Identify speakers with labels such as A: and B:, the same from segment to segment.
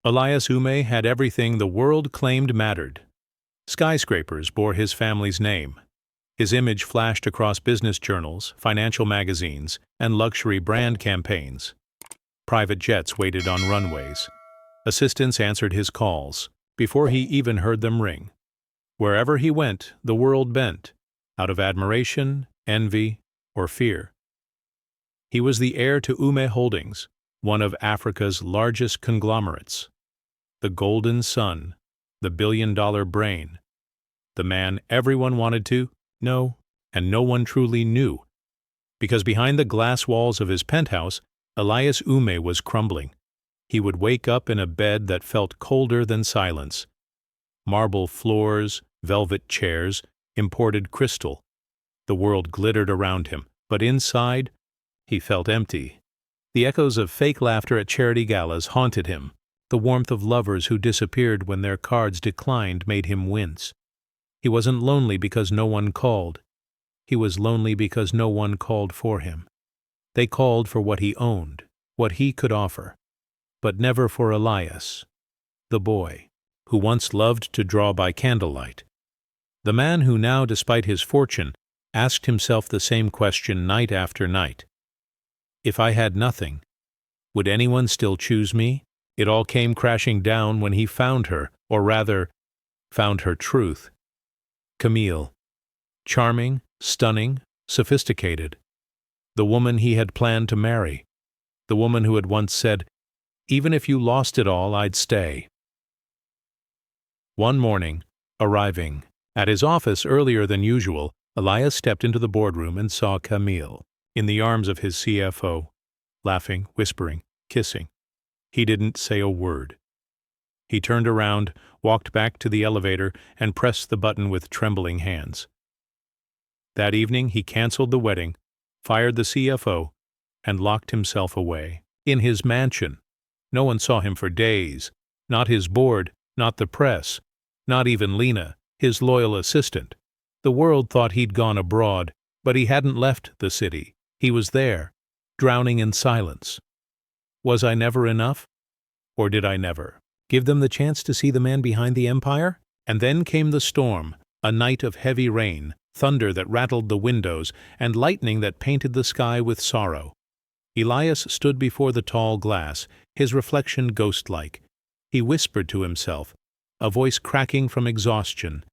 A: Elias Ume had everything the world claimed mattered. Skyscrapers bore his family's name. His image flashed across business journals, financial magazines, and luxury brand campaigns. Private jets waited on runways. Assistants answered his calls before he even heard them ring. Wherever he went, the world bent, out of admiration, envy, or fear. He was the heir to Ume Holdings, one of Africa's largest conglomerates. The golden son, the billion-dollar brain, the man everyone wanted to know and no one truly knew, because behind the glass walls of his penthouse, Elias Ume was crumbling. He would wake up in a bed that felt colder than silence. Marble floors, velvet chairs, imported crystal. The world glittered around him, but inside, he felt empty. The echoes of fake laughter at charity galas haunted him. The warmth of lovers who disappeared when their cards declined made him wince. He wasn't lonely because no one called. He was lonely because no one called for him. They called for what he owned, what he could offer, but never for Elias, the boy, who once loved to draw by candlelight. The man who now, despite his fortune, asked himself the same question night after night. If I had nothing, would anyone still choose me? It all came crashing down when he found her, or rather, found her truth. Camille. Charming, stunning, sophisticated. The woman he had planned to marry. The woman who had once said, "Even if you lost it all, I'd stay." One morning, arriving at his office earlier than usual, Elias stepped into the boardroom and saw Camille, in the arms of his CFO, laughing, whispering, kissing. He didn't say a word. He turned around, walked back to the elevator, and pressed the button with trembling hands. That evening he canceled the wedding, fired the CFO, and locked himself away. In his mansion. No one saw him for days. Not his board, not the press, not even Lena, his loyal assistant. The world thought he'd gone abroad, but he hadn't left the city. He was there, drowning in silence. Was I never enough? Or did I never give them the chance to see the man behind the empire? And then came the storm, a night of heavy rain, thunder that rattled the windows, and lightning that painted the sky with sorrow. Elias stood before the tall glass, his reflection ghost-like. He whispered to himself, a voice cracking from exhaustion,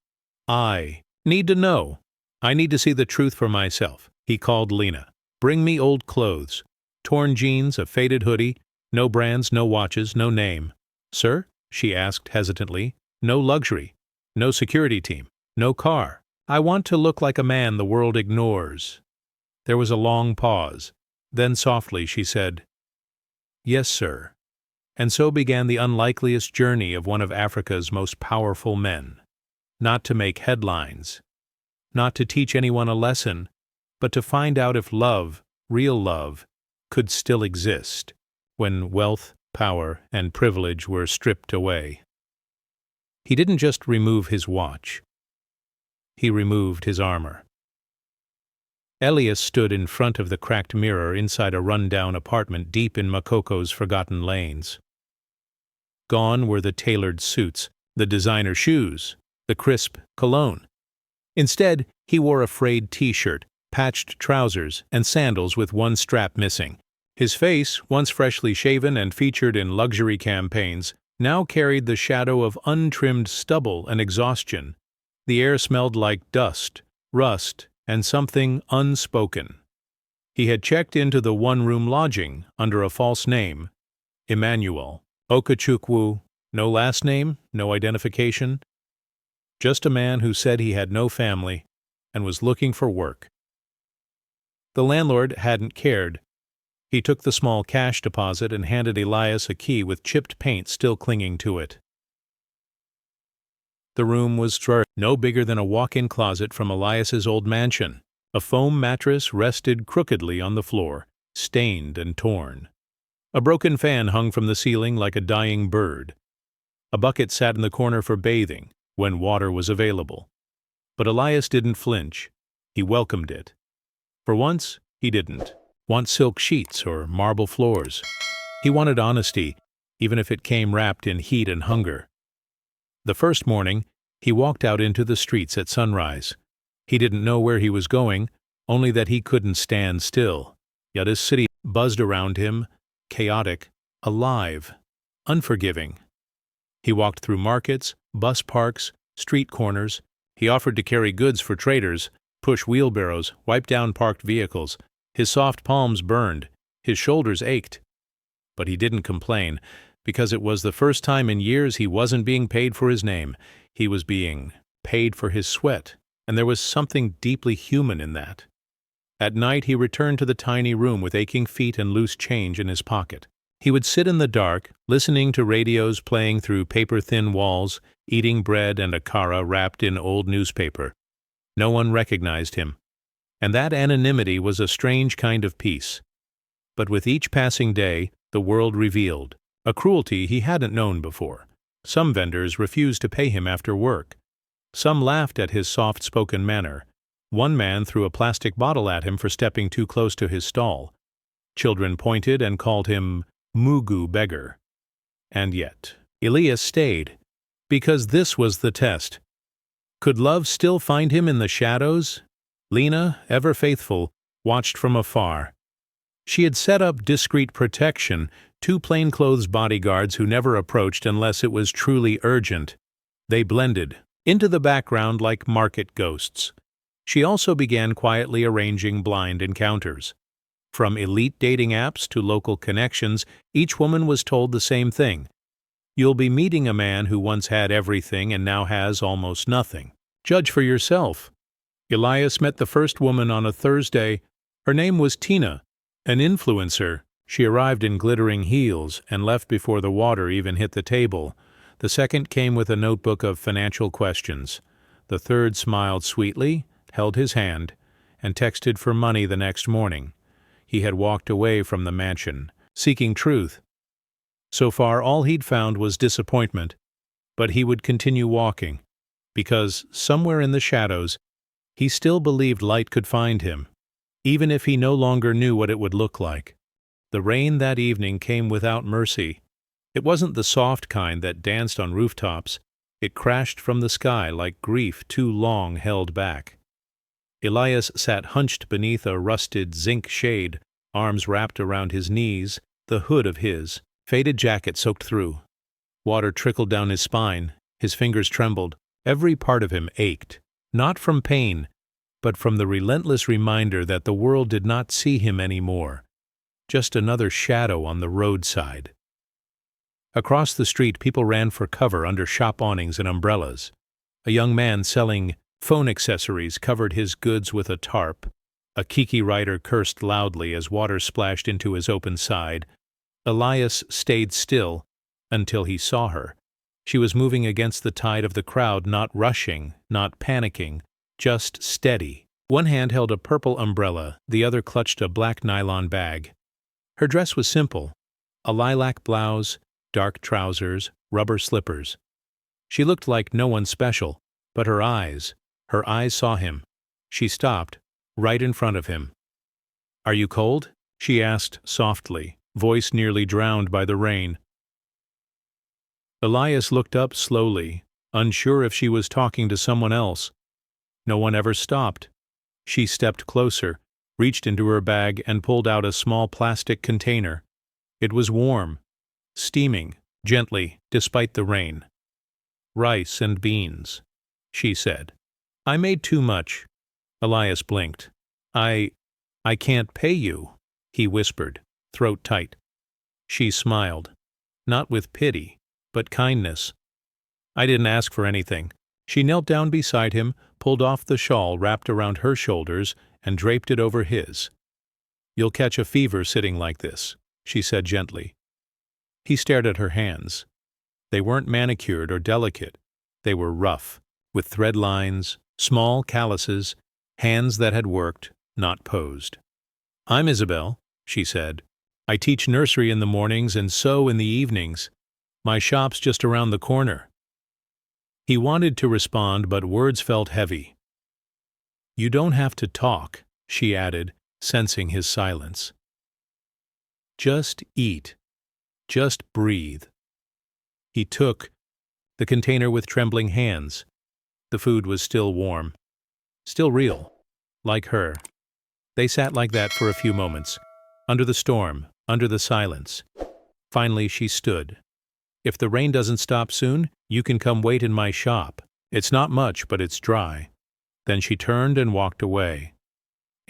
A: "I need to know. I need to see the truth for myself." He called Lena. "Bring me old clothes. Torn jeans, a faded hoodie, no brands, no watches, no name." "Sir?" she asked hesitantly. "No luxury, no security team, no car. I want to look like a man the world ignores." There was a long pause. Then softly she said, "Yes, sir." And so began the unlikeliest journey of one of Africa's most powerful men. Not to make headlines, not to teach anyone a lesson, but to find out if love, real love, could still exist when wealth, power, and privilege were stripped away. He didn't just remove his watch. He removed his armor. Elias stood in front of the cracked mirror inside a run-down apartment deep in Makoko's forgotten lanes. Gone were the tailored suits, the designer shoes, the crisp cologne. Instead, he wore a frayed t-shirt, patched trousers, and sandals with one strap missing. His face, once freshly shaven and featured in luxury campaigns, now carried the shadow of untrimmed stubble and exhaustion. The air smelled like dust, rust, and something unspoken. He had checked into the one-room lodging under a false name, Emmanuel Okachukwu, no last name, no identification, just a man who said he had no family and was looking for work. The landlord hadn't cared. He took the small cash deposit and handed Elias a key with chipped paint still clinging to it. The room was no bigger than a walk-in closet from Elias's old mansion. A foam mattress rested crookedly on the floor, stained and torn. A broken fan hung from the ceiling like a dying bird. A bucket sat in the corner for bathing, when water was available. But Elias didn't flinch. He welcomed it. For once, he didn't want silk sheets or marble floors. He wanted honesty, even if it came wrapped in heat and hunger. The first morning, he walked out into the streets at sunrise. He didn't know where he was going, only that he couldn't stand still. Yet his city buzzed around him, chaotic, alive, unforgiving. He walked through markets, bus parks, street corners. He offered to carry goods for traders, push wheelbarrows, wipe down parked vehicles. His soft palms burned, his shoulders ached. But he didn't complain, because it was the first time in years he wasn't being paid for his name. He was being paid for his sweat, and there was something deeply human in that. At night he returned to the tiny room with aching feet and loose change in his pocket. He would sit in the dark, listening to radios playing through paper-thin walls, eating bread and a cara wrapped in old newspaper. No one recognized him, and that anonymity was a strange kind of peace. But with each passing day, the world revealed a cruelty he hadn't known before. Some vendors refused to pay him after work. Some laughed at his soft-spoken manner. One man threw a plastic bottle at him for stepping too close to his stall. Children pointed and called him Mugu Beggar. And yet, Elias stayed, because this was the test. Could love still find him in the shadows? Lena, ever faithful, watched from afar. She had set up discreet protection, 2 plainclothes bodyguards who never approached unless it was truly urgent. They blended into the background like market ghosts. She also began quietly arranging blind encounters. From elite dating apps to local connections, each woman was told the same thing. You'll be meeting a man who once had everything and now has almost nothing. Judge for yourself. Elias met the first woman on a Thursday. Her name was Tina, an influencer. She arrived in glittering heels and left before the water even hit the table. The second came with a notebook of financial questions. The third smiled sweetly, held his hand, and texted for money the next morning. He had walked away from the mansion, seeking truth. So far, all he'd found was disappointment, but he would continue walking, because somewhere in the shadows, he still believed light could find him, even if he no longer knew what it would look like. The rain that evening came without mercy. It wasn't the soft kind that danced on rooftops. It crashed from the sky like grief too long held back. Elias sat hunched beneath a rusted zinc shade, arms wrapped around his knees, the hood of his faded jacket soaked through. Water trickled down his spine, his fingers trembled, every part of him ached, not from pain, but from the relentless reminder that the world did not see him anymore, just another shadow on the roadside. Across the street, people ran for cover under shop awnings and umbrellas. A young man selling phone accessories covered his goods with a tarp. A kiki rider cursed loudly as water splashed into his open side. Elias stayed still until he saw her. She was moving against the tide of the crowd, not rushing, not panicking, just steady. One hand held a purple umbrella, the other clutched a black nylon bag. Her dress was simple: a lilac blouse, dark trousers, rubber slippers. She looked like no one special, but her eyes saw him. She stopped, right in front of him. "Are you cold?" she asked softly, voice nearly drowned by the rain. Elias looked up slowly, unsure if she was talking to someone else. No one ever stopped. She stepped closer, reached into her bag, and pulled out a small plastic container. It was warm, steaming, gently, despite the rain. "Rice and beans," she said. "I made too much." Elias blinked. I can't pay you," he whispered, throat tight. She smiled, not with pity, but kindness. "I didn't ask for anything." She knelt down beside him, pulled off the shawl wrapped around her shoulders, and draped it over his. "You'll catch a fever sitting like this," she said gently. He stared at her hands. They weren't manicured or delicate. They were rough, with thread lines, small calluses, hands that had worked, not posed. "I'm Isabel," she said. "I teach nursery in the mornings and sew in the evenings. My shop's just around the corner." He wanted to respond, but words felt heavy. "You don't have to talk," she added, sensing his silence. "Just eat." Just breathe. He took the container with trembling hands. The food was still warm. Still real. Like her. They sat like that for a few moments. Under the storm, under the silence. Finally she stood. If the rain doesn't stop soon, you can come wait in my shop. It's not much, but it's dry. Then she turned and walked away.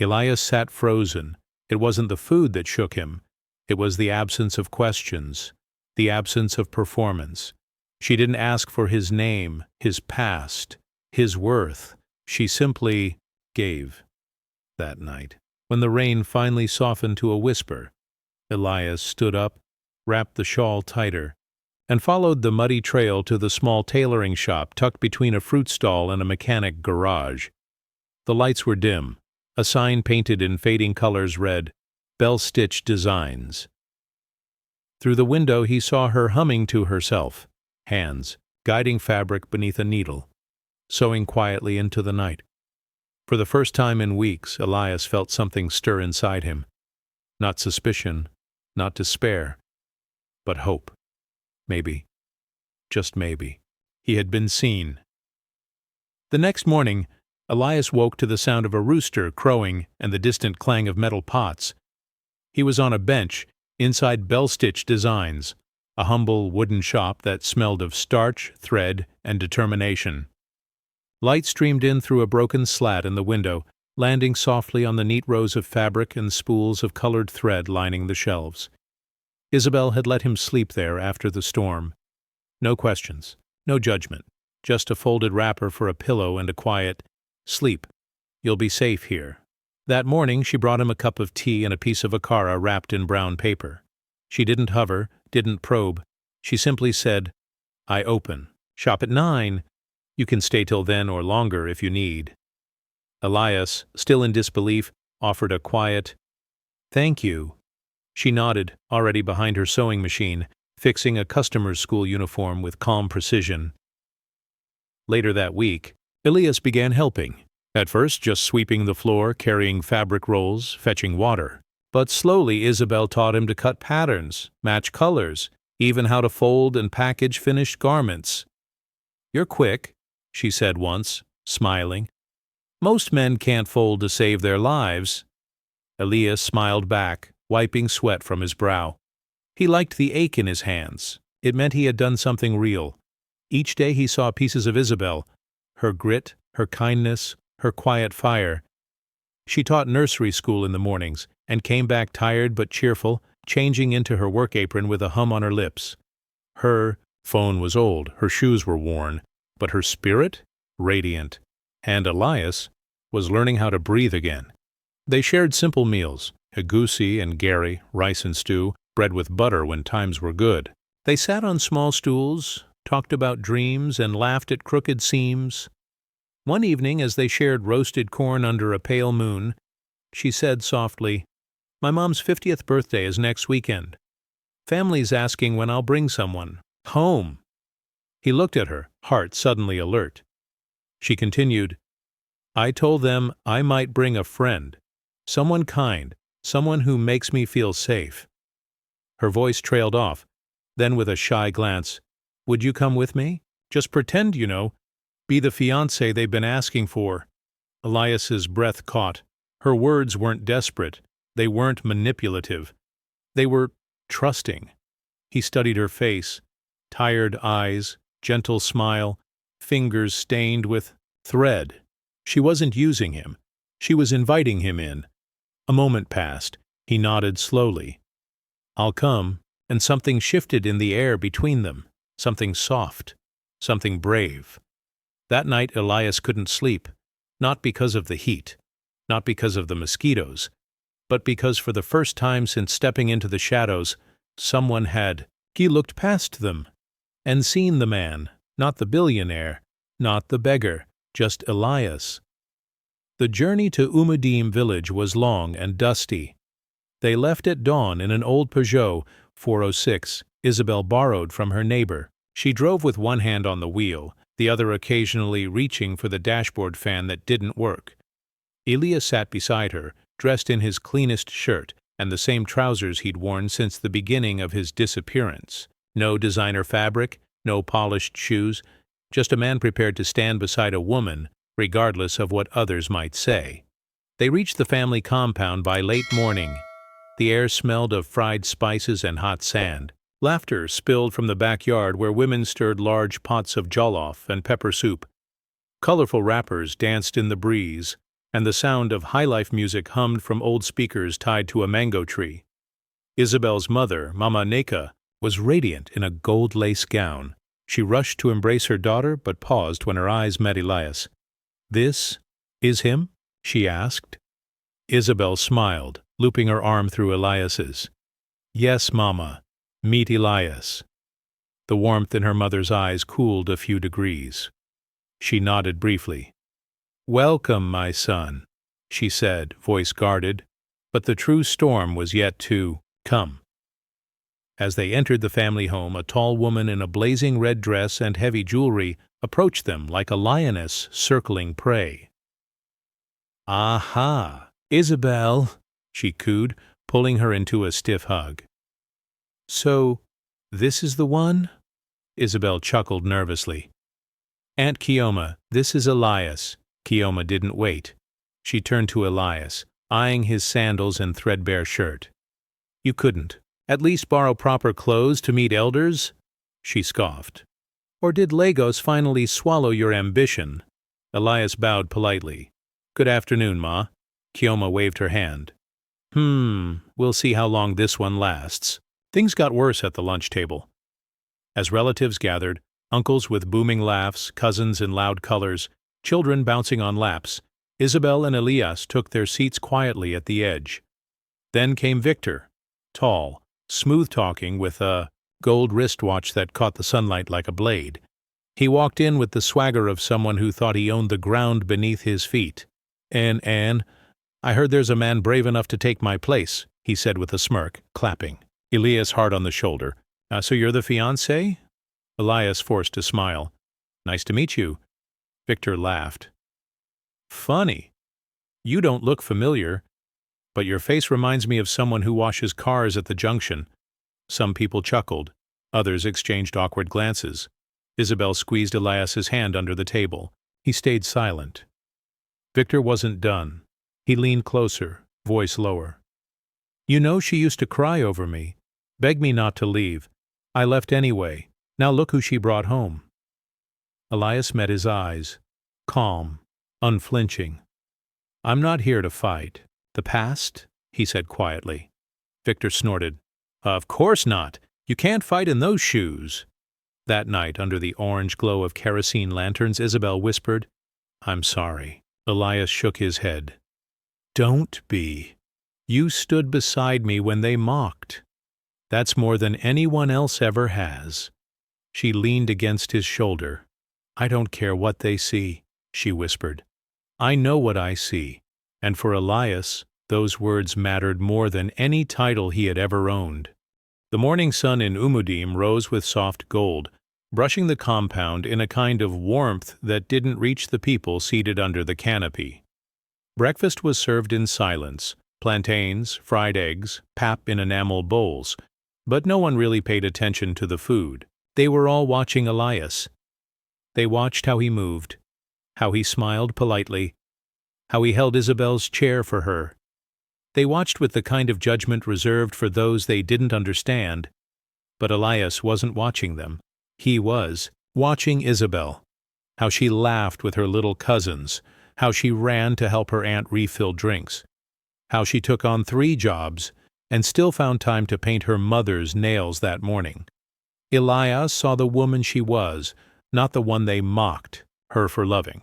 A: Elias sat frozen. It wasn't the food that shook him. It was the absence of questions, the absence of performance. She didn't ask for his name, his past, his worth. She simply gave. That night, when the rain finally softened to a whisper, Elias stood up, wrapped the shawl tighter, and followed the muddy trail to the small tailoring shop tucked between a fruit stall and a mechanic garage. The lights were dim. A sign painted in fading colors read, "Bell-Stitch Designs." Through the window he saw her humming to herself, hands guiding fabric beneath a needle, sewing quietly into the night. For the first time in weeks, Elias felt something stir inside him. Not suspicion, not despair, but hope. Maybe, just maybe, he had been seen. The next morning, Elias woke to the sound of a rooster crowing and the distant clang of metal pots. He was on a bench inside Bell-Stitch Designs, a humble wooden shop that smelled of starch, thread, and determination. Light streamed in through a broken slat in the window, landing softly on the neat rows of fabric and spools of colored thread lining the shelves. Isabel had let him sleep there after the storm. No questions, no judgment, just a folded wrapper for a pillow and a quiet, "Sleep. You'll be safe here." That morning she brought him a cup of tea and a piece of akara wrapped in brown paper. She didn't hover, didn't probe. She simply said, "I open. Shop at 9. You can stay till then or longer if you need." Elias, still in disbelief, offered a quiet, "Thank you." She nodded, already behind her sewing machine, fixing a customer's school uniform with calm precision. Later that week, Elias began helping. At first just sweeping the floor, carrying fabric rolls, fetching water. But slowly Isabel taught him to cut patterns, match colors, even how to fold and package finished garments. "You're quick," she said once, smiling. "Most men can't fold to save their lives." Elias smiled back, wiping sweat from his brow. He liked the ache in his hands. It meant he had done something real. Each day he saw pieces of Isabel, her grit, her kindness, her quiet fire. She taught nursery school in the mornings and came back tired but cheerful, changing into her work apron with a hum on her lips. Her phone was old, her shoes were worn, but her spirit, radiant. And Elias was learning how to breathe again. They shared simple meals, egusi and gari, rice and stew, bread with butter when times were good. They sat on small stools, talked about dreams, and laughed at crooked seams. One evening, as they shared roasted corn under a pale moon, she said softly, "My mom's 50th birthday is next weekend. Family's asking when I'll bring someone. Home." He looked at her, heart suddenly alert. She continued, "I told them I might bring a friend, someone kind, someone who makes me feel safe." Her voice trailed off. Then with a shy glance, "Would you come with me? Just pretend, you know. Be the fiancé they've been asking for." Elias's breath caught. Her words weren't desperate. They weren't manipulative. They were trusting. He studied her face. Tired eyes, gentle smile, fingers stained with thread. She wasn't using him. She was inviting him in. A moment passed. He nodded slowly. "I'll come," and something shifted in the air between them. Something soft. Something brave. That night Elias couldn't sleep, not because of the heat, not because of the mosquitoes, but because for the first time since stepping into the shadows, someone had. He looked past them and seen the man, not the billionaire, not the beggar, just Elias. The journey to Umudim village was long and dusty. They left at dawn in an old Peugeot 406 Isabel borrowed from her neighbor. She drove with one hand on the wheel, the other occasionally reaching for the dashboard fan that didn't work. Elias sat beside her, dressed in his cleanest shirt, and the same trousers he'd worn since the beginning of his disappearance. No designer fabric, no polished shoes, just a man prepared to stand beside a woman, regardless of what others might say. They reached the family compound by late morning. The air smelled of fried spices and hot sand. Laughter spilled from the backyard where women stirred large pots of jollof and pepper soup. Colorful wrappers danced in the breeze, and the sound of high-life music hummed from old speakers tied to a mango tree. Isabel's mother, Mama Neka, was radiant in a gold lace gown. She rushed to embrace her daughter, but paused when her eyes met Elias. "This is him?" she asked. Isabel smiled, looping her arm through Elias's. "Yes, Mama. Meet Elias." The warmth in her mother's eyes cooled a few degrees. She nodded briefly. "Welcome, my son," she said, voice guarded, but the true storm was yet to come. As they entered the family home, a tall woman in a blazing red dress and heavy jewelry approached them like a lioness circling prey. "Aha, Isabel," she cooed, pulling her into a stiff hug. "So, this is the one?" Isabel chuckled nervously. "Aunt Kioma, this is Elias." Kioma didn't wait. She turned to Elias, eyeing his sandals and threadbare shirt. "You couldn't at least borrow proper clothes to meet elders?" she scoffed. "Or did Lagos finally swallow your ambition?" Elias bowed politely. "Good afternoon, Ma." Kioma waved her hand. We'll see how long this one lasts." Things got worse at the lunch table. As relatives gathered, uncles with booming laughs, cousins in loud colors, children bouncing on laps, Isabel and Elias took their seats quietly at the edge. Then came Victor, tall, smooth-talking with a gold wristwatch that caught the sunlight like a blade. He walked in with the swagger of someone who thought he owned the ground beneath his feet. Anne, I heard there's a man brave enough to take my place," he said with a smirk, clapping. Elias hard on the shoulder. So you're the fiancé?" Elias forced a smile. "Nice to meet you." Victor laughed. "Funny. You don't look familiar, but your face reminds me of someone who washes cars at the junction." Some people chuckled. Others exchanged awkward glances. Isabel squeezed Elias's hand under the table. He stayed silent. Victor wasn't done. He leaned closer, voice lower. "You know she used to cry over me, beg me not to leave. I left anyway. Now look who she brought home." Elias met his eyes, calm, unflinching. "I'm not here to fight. The past?" he said quietly. Victor snorted. "Of course not. You can't fight in those shoes." That night, under the orange glow of kerosene lanterns, Isabel whispered, "I'm sorry." Elias shook his head. "Don't be. You stood beside me when they mocked. That's more than anyone else ever has." She leaned against his shoulder. "I don't care what they see," she whispered. "I know what I see." And for Elias, those words mattered more than any title he had ever owned. The morning sun in Umudim rose with soft gold, brushing the compound in a kind of warmth that didn't reach the people seated under the canopy. Breakfast was served in silence, plantains, fried eggs, pap in enamel bowls, but no one really paid attention to the food. They were all watching Elias. They watched how he moved, how he smiled politely, how he held Isabel's chair for her. They watched with the kind of judgment reserved for those they didn't understand. But Elias wasn't watching them. He was watching Isabel, how she laughed with her little cousins, how she ran to help her aunt refill drinks, how she took on 3 jobs and still found time to paint her mother's nails that morning. Elias saw the woman she was, not the one they mocked her for loving.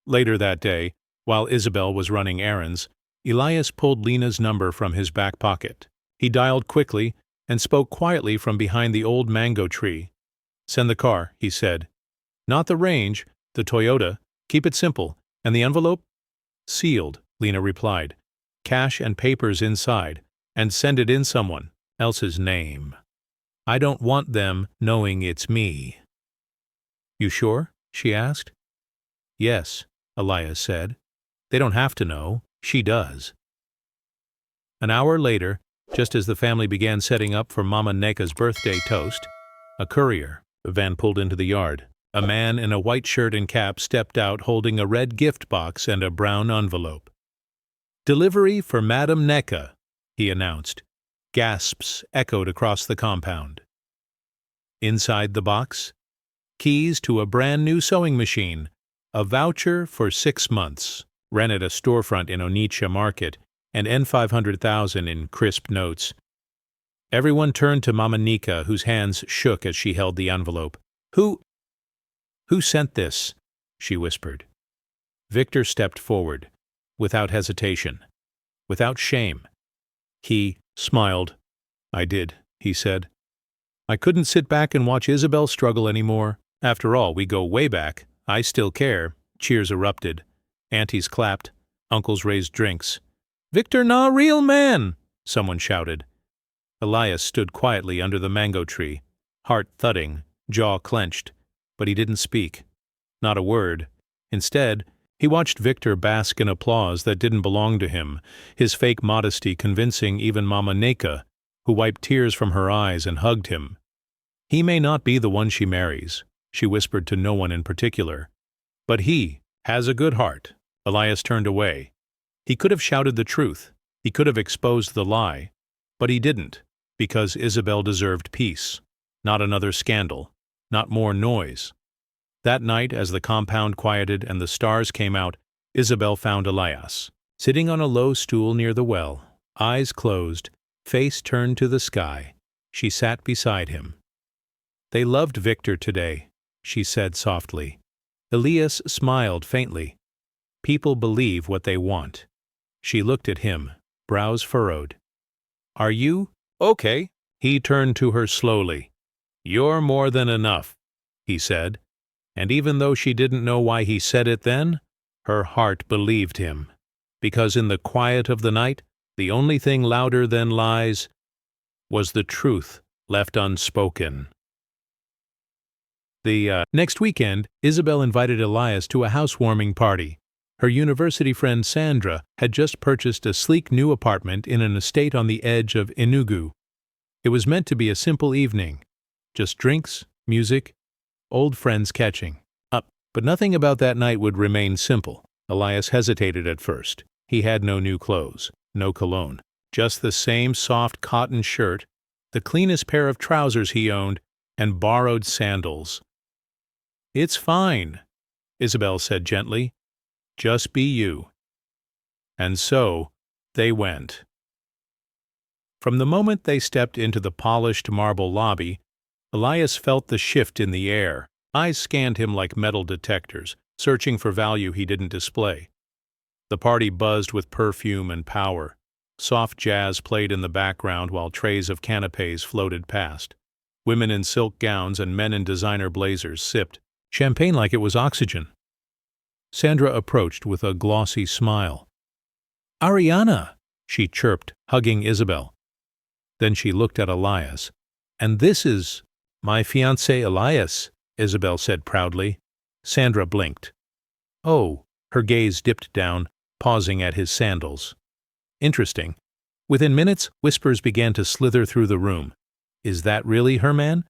A: Later that day, while Isabel was running errands, Elias pulled Lena's number from his back pocket. He dialed quickly and spoke quietly from behind the old mango tree. "Send the car," he said. "Not the Range, the Toyota. Keep it simple. And the envelope?" "Sealed," Lena replied. "Cash and papers inside. And send it in someone else's name. I don't want them knowing it's me." "You sure?" she asked. "Yes," Elias said. "They don't have to know. She does." An hour later, just as the family began setting up for Mama Neka's birthday toast, a courier, a van pulled into the yard. A man in a white shirt and cap stepped out holding a red gift box and a brown envelope. "Delivery for Madam Neka," he announced. Gasps echoed across the compound. Inside the box, keys to a brand-new sewing machine, a voucher for 6 months, rent at a storefront in Onitsha Market, and N500,000 in crisp notes. Everyone turned to Mama Neka, whose hands shook as she held the envelope. Who sent this?" she whispered. Victor stepped forward, without hesitation, without shame. He smiled. "I did," he said. "I couldn't sit back and watch Isabel struggle anymore. After all, we go way back. I still care." Cheers erupted. Aunties clapped. Uncles raised drinks. "Victor na real man!" someone shouted. Elias stood quietly under the mango tree, heart thudding, jaw clenched, but he didn't speak. Not a word. Instead, he watched Victor bask in applause that didn't belong to him, his fake modesty convincing even Mama Neka, who wiped tears from her eyes and hugged him. "He may not be the one she marries," she whispered to no one in particular. "But he has a good heart." Elias turned away. He could have shouted the truth. He could have exposed the lie. But he didn't, because Isabel deserved peace. Not another scandal. Not more noise. That night, as the compound quieted and the stars came out, Isabel found Elias, sitting on a low stool near the well, eyes closed, face turned to the sky. She sat beside him. "They loved Victor today," she said softly. Elias smiled faintly. "People believe what they want." She looked at him, brows furrowed. "Are you okay?" He turned to her slowly. "You're more than enough," he said. And even though she didn't know why he said it then, her heart believed him. Because in the quiet of the night, the only thing louder than lies was the truth left unspoken. The next weekend, Isabel invited Elias to a housewarming party. Her university friend Sandra had just purchased a sleek new apartment in an estate on the edge of Enugu. It was meant to be a simple evening. Just drinks, music, old friends catching up. But nothing about that night would remain simple. Elias hesitated at first. He had no new clothes, no cologne, just the same soft cotton shirt, the cleanest pair of trousers he owned, and borrowed sandals. "It's fine," Isabel said gently. "Just be you." And so they went. From the moment they stepped into the polished marble lobby, Elias felt the shift in the air. Eyes scanned him like metal detectors, searching for value he didn't display. The party buzzed with perfume and power. Soft jazz played in the background while trays of canapés floated past. Women in silk gowns and men in designer blazers sipped champagne like it was oxygen. Sandra approached with a glossy smile. "Ariana," she chirped, hugging Isabel. Then she looked at Elias. "And this is my fiancé Elias," Isabel said proudly. Sandra blinked. "Oh," her gaze dipped down, pausing at his sandals. "Interesting." Within minutes, whispers began to slither through the room. "Is that really her man?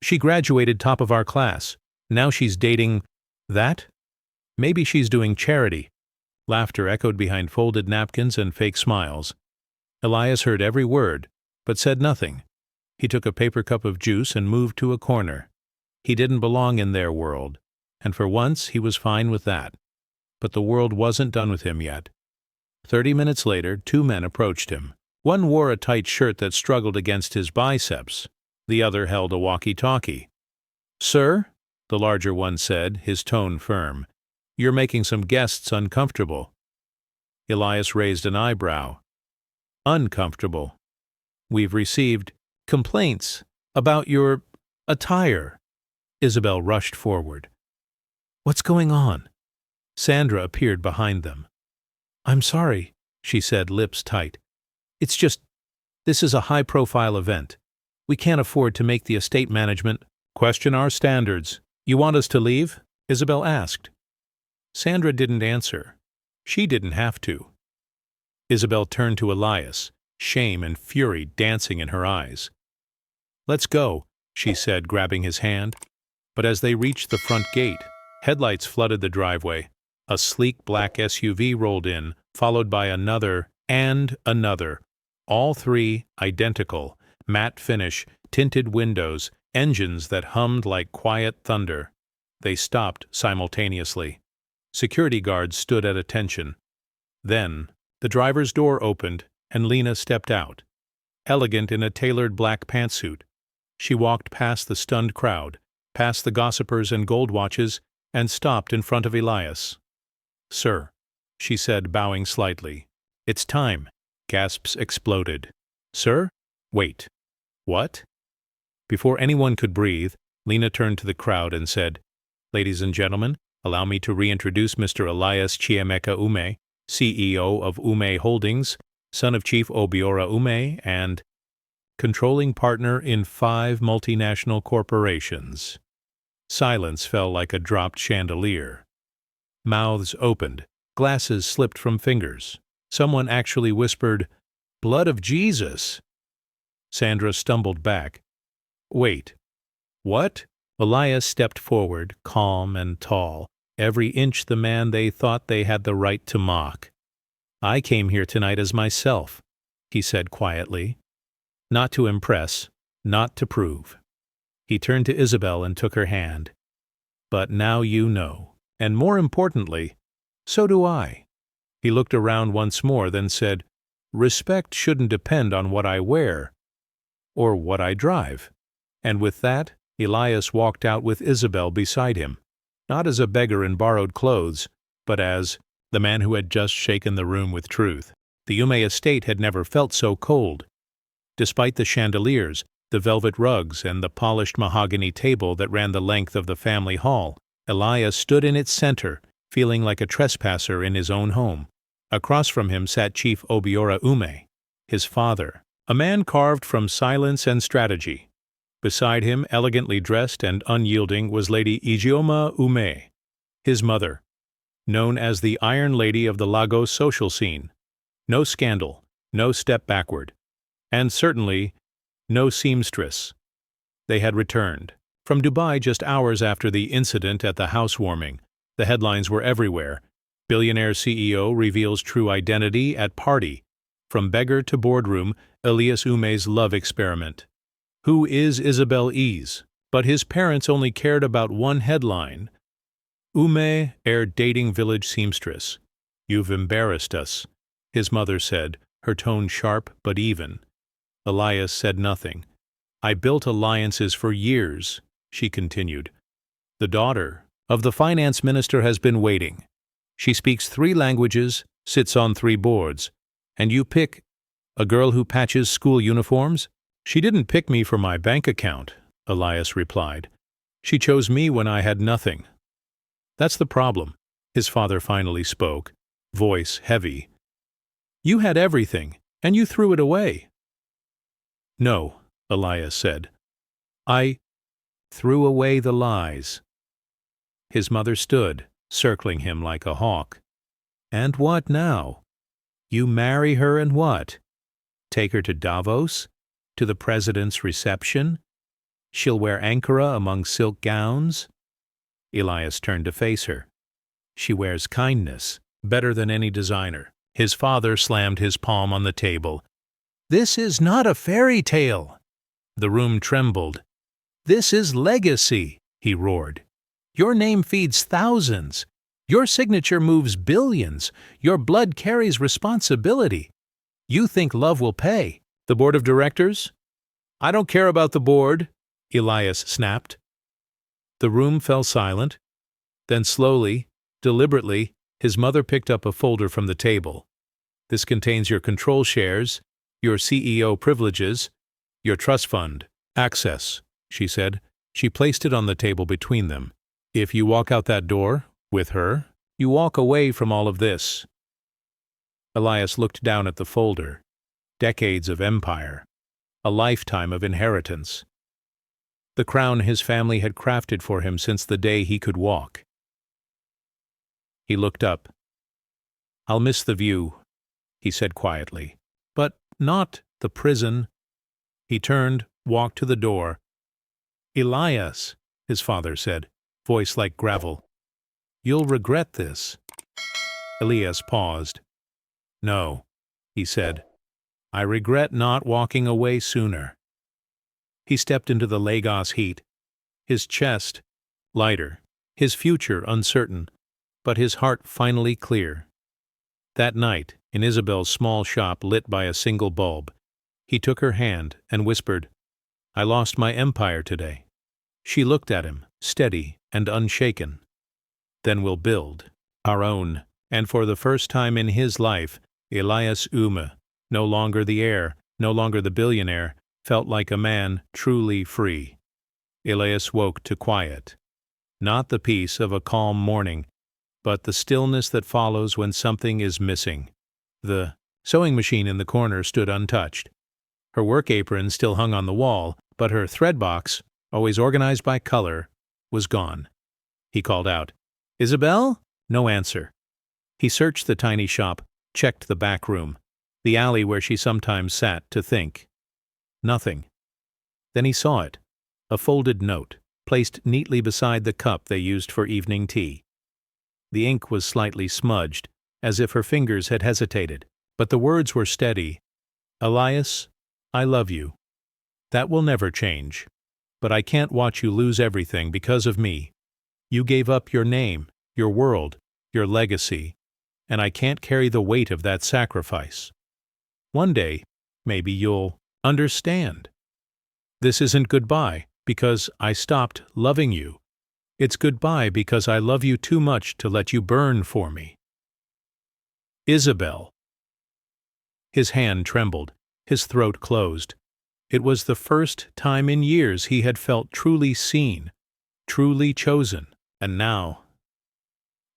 A: She graduated top of our class. Now she's dating that? Maybe she's doing charity." Laughter echoed behind folded napkins and fake smiles. Elias heard every word, but said nothing. He took a paper cup of juice and moved to a corner. He didn't belong in their world, and for once he was fine with that. But the world wasn't done with him yet. 30 minutes later, 2 men approached him. One wore a tight shirt that struggled against his biceps. The other held a walkie-talkie. "Sir," the larger one said, his tone firm, "you're making some guests uncomfortable." Elias raised an eyebrow. "Uncomfortable. We've received complaints about your attire." Isabel rushed forward. "What's going on?" Sandra appeared behind them. "I'm sorry," she said, lips tight. "It's just, this is a high-profile event. We can't afford to make the estate management question our standards. You want us to leave?" Isabel asked. Sandra didn't answer. She didn't have to. Isabel turned to Elias, shame and fury dancing in her eyes. "Let's go," she said, grabbing his hand. But as they reached the front gate, headlights flooded the driveway. A sleek black SUV rolled in, followed by another and another. All three identical, matte finish, tinted windows, engines that hummed like quiet thunder. They stopped simultaneously. Security guards stood at attention. Then, the driver's door opened, and Lena stepped out. Elegant in a tailored black pantsuit, she walked past the stunned crowd, past the gossipers and gold watches, and stopped in front of Elias. "Sir," she said, bowing slightly. "It's time." Gasps exploded. "Sir? Wait. What?" Before anyone could breathe, Lena turned to the crowd and said, "Ladies and gentlemen, allow me to reintroduce Mr. Elias Chiemeka Ume, CEO of Ume Holdings, son of Chief Obiora Ume, and controlling partner in 5 multinational corporations." Silence fell like a dropped chandelier. Mouths opened, glasses slipped from fingers. Someone actually whispered, "Blood of Jesus!" Sandra stumbled back. "Wait. What?" Elias stepped forward, calm and tall, every inch the man they thought they had the right to mock. "I came here tonight as myself," he said quietly. "Not to impress, not to prove." He turned to Isabel and took her hand. "But now you know. And more importantly, so do I." He looked around once more, then said, "Respect shouldn't depend on what I wear or what I drive." And with that, Elias walked out with Isabel beside him, not as a beggar in borrowed clothes, but as the man who had just shaken the room with truth. The Ume estate had never felt so cold. Despite the chandeliers, the velvet rugs, and the polished mahogany table that ran the length of the family hall, Elias stood in its center, feeling like a trespasser in his own home. Across from him sat Chief Obiora Ume, his father, a man carved from silence and strategy. Beside him, elegantly dressed and unyielding, was Lady Ijeoma Ume, his mother, known as the Iron Lady of the Lagos social scene. No scandal, no step backward, and certainly no seamstress. They had returned from Dubai just hours after the incident at the housewarming. The headlines were everywhere. Billionaire CEO reveals true identity at party. From beggar to boardroom, Elias Ume's love experiment. Who is Isabel Ease? But his parents only cared about one headline. Ume, heir dating village seamstress. "You've embarrassed us," his mother said, her tone sharp but even. Elias said nothing. "I built alliances for years," she continued. "The daughter of the finance minister has been waiting. She speaks 3 languages, sits on 3 boards. And you pick a girl who patches school uniforms?" "She didn't pick me for my bank account," Elias replied. "She chose me when I had nothing." "That's the problem," his father finally spoke, voice heavy. "You had everything, and you threw it away." "No," Elias said. "I threw away the lies." His mother stood, circling him like a hawk. "And what now? You marry her and what? Take her to Davos? To the president's reception? She'll wear Ankara among silk gowns?" Elias turned to face her. "She wears kindness, better than any designer." His father slammed his palm on the table. "This is not a fairy tale." The room trembled. "This is legacy," he roared. "Your name feeds thousands. Your signature moves billions. Your blood carries responsibility. You think love will pay. The board of directors?" "I don't care about the board," Elias snapped. The room fell silent. Then slowly, deliberately, his mother picked up a folder from the table. "This contains your control shares, your CEO privileges, your trust fund, access," she said. She placed it on the table between them. "If you walk out that door, with her, you walk away from all of this." Elias looked down at the folder. Decades of empire. A lifetime of inheritance. The crown his family had crafted for him since the day he could walk. He looked up. "I'll miss the view," he said quietly. "But not the prison. He turned, walked to the door. "Elias," his father said, voice like gravel, "you'll regret this." Elias paused. "No," he said, "I regret not walking away sooner." He stepped into the Lagos heat, his chest lighter, his future uncertain, but his heart finally clear. That night, in Isabel's small shop lit by a single bulb, he took her hand and whispered, "I lost my empire today." She looked at him, steady and unshaken. "Then we'll build our own." And for the first time in his life, Elias Ume, no longer the heir, no longer the billionaire, felt like a man truly free. Elias woke to quiet. Not the peace of a calm morning, but the stillness that follows when something is missing. The sewing machine in the corner stood untouched. Her work apron still hung on the wall, but her thread box, always organized by color, was gone. He called out, "Isabel?" No answer. He searched the tiny shop, checked the back room, the alley where she sometimes sat to think. Nothing. Then he saw it, a folded note, placed neatly beside the cup they used for evening tea. The ink was slightly smudged, as if her fingers had hesitated, but the words were steady. "Elias, I love you. That will never change. But I can't watch you lose everything because of me. You gave up your name, your world, your legacy, and I can't carry the weight of that sacrifice. One day, maybe you'll understand. This isn't goodbye because I stopped loving you. It's goodbye because I love you too much to let you burn for me. Isabel." His hand trembled, his throat closed. It was the first time in years he had felt truly seen, truly chosen, and now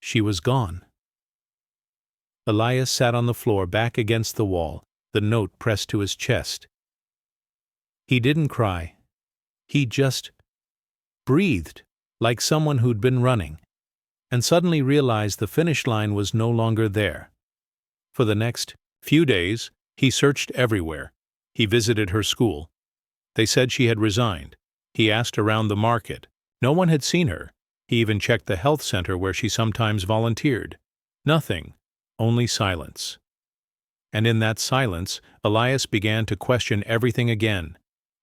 A: she was gone. Elias sat on the floor back against the wall, the note pressed to his chest. He didn't cry. He just breathed, like someone who'd been running, and suddenly realized the finish line was no longer there. For the next few days, he searched everywhere. He visited her school. They said she had resigned. He asked around the market. No one had seen her. He even checked the health center where she sometimes volunteered. Nothing, only silence. And in that silence, Elias began to question everything again.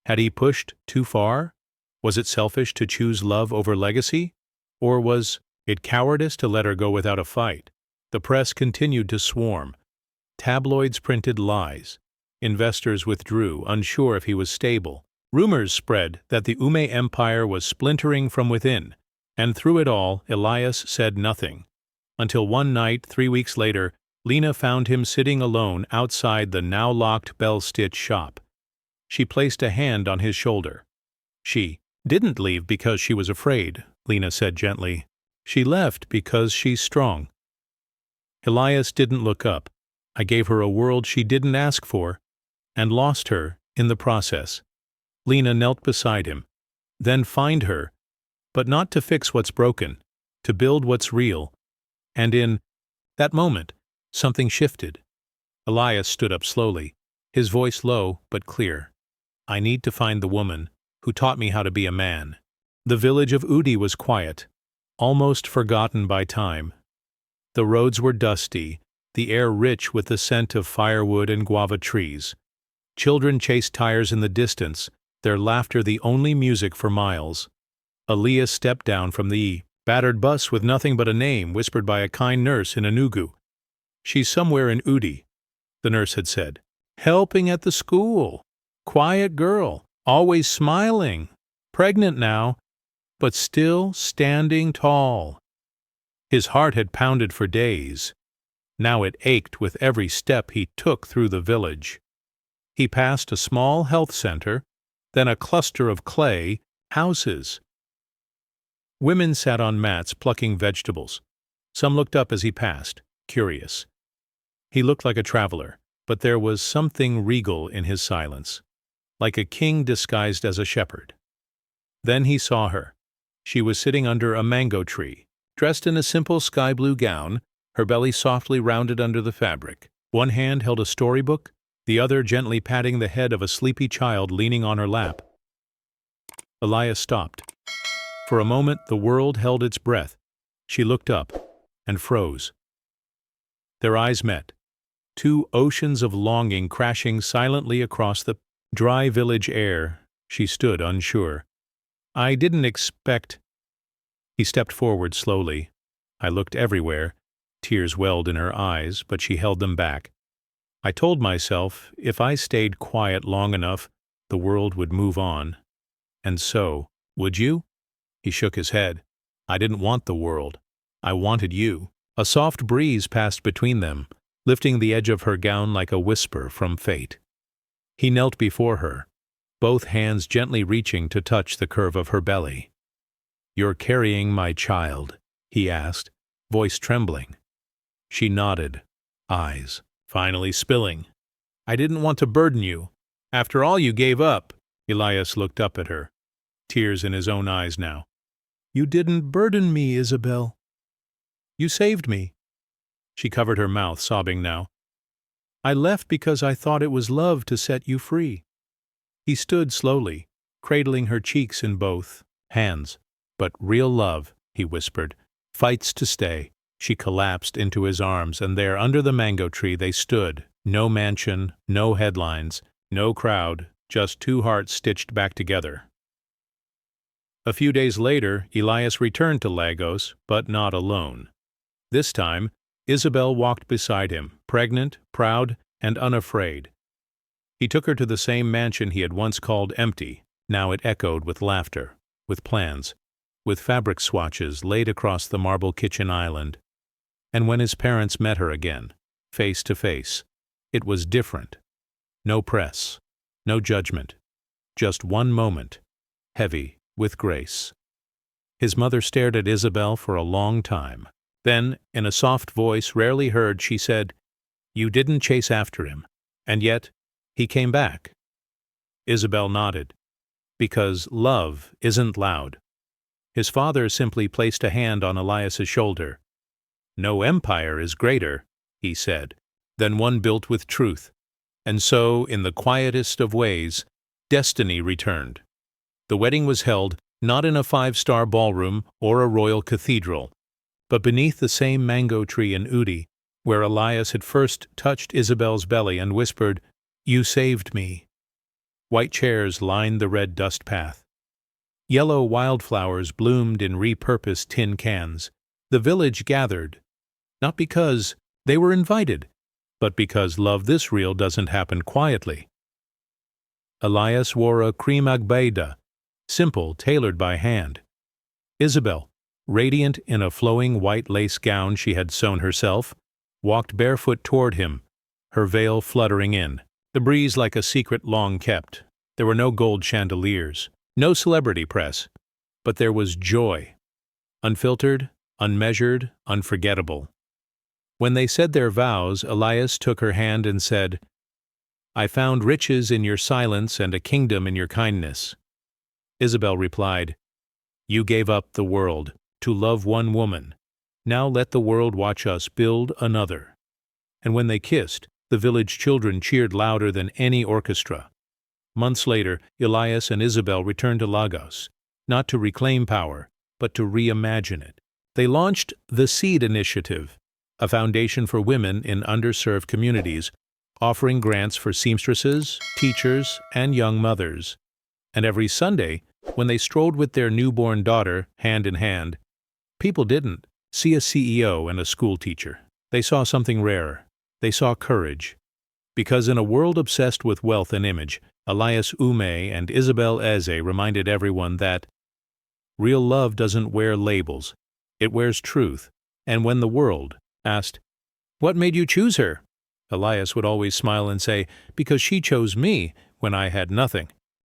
A: Had he pushed too far? Was it selfish to choose love over legacy? Or was it cowardice to let her go without a fight? The press continued to swarm. Tabloids printed lies. Investors withdrew, unsure if he was stable. Rumors spread that the Ume Empire was splintering from within, and through it all, Elias said nothing. Until one night, 3 weeks later, Lena found him sitting alone outside the now-locked Bell-Stitch shop. She placed a hand on his shoulder. "She didn't leave because she was afraid," Lena said gently. "She left because she's strong." Elias didn't look up. "I gave her a world she didn't ask for, and lost her in the process." Lena knelt beside him. "Then find her, but not to fix what's broken, to build what's real." And in that moment, something shifted. Elias stood up slowly, his voice low but clear. "I need to find the woman who taught me how to be a man." The village of Udi was quiet, almost forgotten by time. The roads were dusty, the air rich with the scent of firewood and guava trees. Children chased tires in the distance, their laughter the only music for miles. Elias stepped down from the battered bus with nothing but a name whispered by a kind nurse in Enugu. "She's somewhere in Udi," the nurse had said. "Helping at the school. Quiet girl, always smiling. Pregnant now, but still standing tall." His heart had pounded for days. Now it ached with every step he took through the village. He passed a small health center, then a cluster of clay houses. Women sat on mats plucking vegetables. Some looked up as he passed, curious. He looked like a traveler, but there was something regal in his silence, like a king disguised as a shepherd. Then he saw her. She was sitting under a mango tree, dressed in a simple sky-blue gown, her belly softly rounded under the fabric. One hand held a storybook, the other gently patting the head of a sleepy child leaning on her lap. Elias stopped. For a moment the world held its breath. She looked up and froze. Their eyes met, two oceans of longing crashing silently across the dry village air. She stood unsure. "I didn't expect—" He stepped forward slowly. I looked everywhere. Tears welled in her eyes, but she held them back. I told myself if I stayed quiet long enough, the world would move on. And so, would you? He shook his head. I didn't want the world. I wanted you. A soft breeze passed between them, lifting the edge of her gown like a whisper from fate. He knelt before her, both hands gently reaching to touch the curve of her belly. "You're carrying my child?" he asked, voice trembling. She nodded, eyes finally spilling. "I didn't want to burden you. After all you gave up." Elias looked up at her, tears in his own eyes now. "You didn't burden me, Isabel. You saved me." She covered her mouth, sobbing now. "I left because I thought it was love to set you free." He stood slowly, cradling her cheeks in both hands. "But real love," he whispered, "fights to stay." She collapsed into his arms, and there under the mango tree they stood, no mansion, no headlines, no crowd, just two hearts stitched back together. A few days later, Elias returned to Lagos, but not alone. This time, Isabel walked beside him, pregnant, proud, and unafraid. He took her to the same mansion he had once called empty. Now it echoed with laughter, with plans, with fabric swatches laid across the marble kitchen island. And when his parents met her again, face to face, it was different. No press, no judgment, just one moment, heavy with grace. His mother stared at Isabel for a long time. Then, in a soft voice rarely heard, she said, "You didn't chase after him, and yet he came back." Isabel nodded. "Because love isn't loud." His father simply placed a hand on Elias's shoulder. "No empire is greater," he said, "than one built with truth." And so, in the quietest of ways, destiny returned. The wedding was held not in a five-star ballroom or a royal cathedral, but beneath the same mango tree in Udi, where Elias had first touched Isabel's belly and whispered, "You saved me." White chairs lined the red dust path. Yellow wildflowers bloomed in repurposed tin cans. The village gathered, not because they were invited, but because love this real doesn't happen quietly. Elias wore a cream agbada, simple, tailored by hand. Isabel, radiant in a flowing white lace gown she had sewn herself, walked barefoot toward him, her veil fluttering in, the breeze like a secret long kept. There were no gold chandeliers, no celebrity press, but there was joy, unfiltered, unmeasured, unforgettable. When they said their vows, Elias took her hand and said, "I found riches in your silence and a kingdom in your kindness." Isabel replied, "You gave up the world to love one woman. Now let the world watch us build another." And when they kissed, the village children cheered louder than any orchestra. Months later, Elias and Isabel returned to Lagos, not to reclaim power, but to reimagine it. They launched the Seed Initiative, a foundation for women in underserved communities, offering grants for seamstresses, teachers, and young mothers. And every Sunday, when they strolled with their newborn daughter, hand in hand, people didn't see a CEO and a schoolteacher. They saw something rarer. They saw courage. Because in a world obsessed with wealth and image, Elias Ume and Isabel Eze reminded everyone that real love doesn't wear labels, it wears truth. And when the world asked, "What made you choose her?" Elias would always smile and say, "Because she chose me when I had nothing."